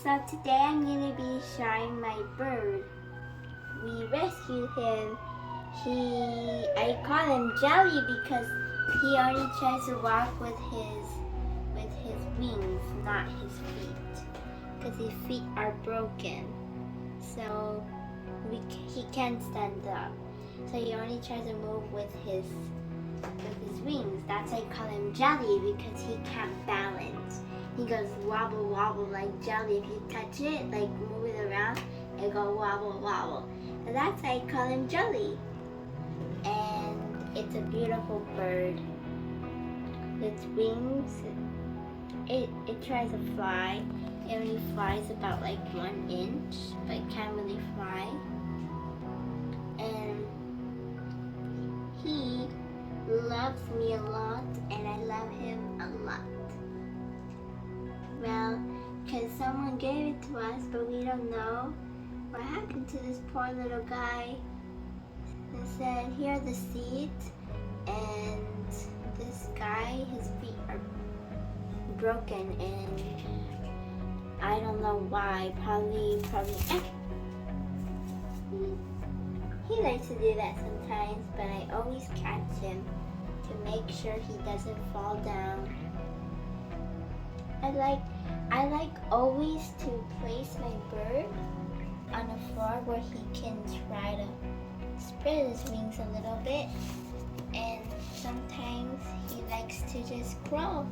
So today I'm going to be showing my bird. We rescued him. I call him Jelly because he only tries to walk with his wings, not his feet, because his feet are broken. So he can't stand up. So he only tries to move with his wings. That's why I call him Jelly, because he can't balance. He goes wobble wobble like jelly. If you touch it, like move it around, it go wobble wobble. And that's why I call him Jelly. And it's a beautiful bird. Its wings, it tries to fly. It only flies about like 1 inch, but it can't really fly. And he loves me a lot, and I love him a lot. Well, because someone gave it to us, but we don't know what happened to this poor little guy. They said, here are the seeds, and this guy, his feet are broken, and I don't know why. Probably. He likes to do that sometimes, but I always catch him to make sure he doesn't fall down. I like always to place my bird on the floor where he can try to spread his wings a little bit, and sometimes he likes to just crawl.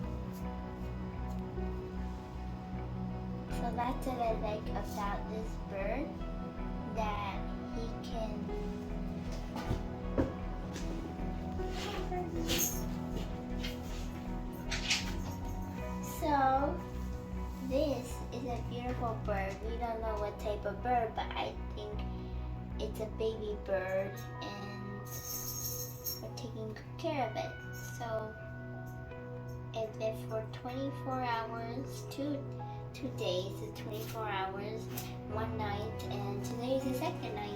So that's what I like about this bird, that he can So this is a beautiful bird. We don't know what type of bird, but I think it's a baby bird, and we're taking good care of it. So it lived for 24 hours, two days, 24 hours, 1 night, and today is the second night.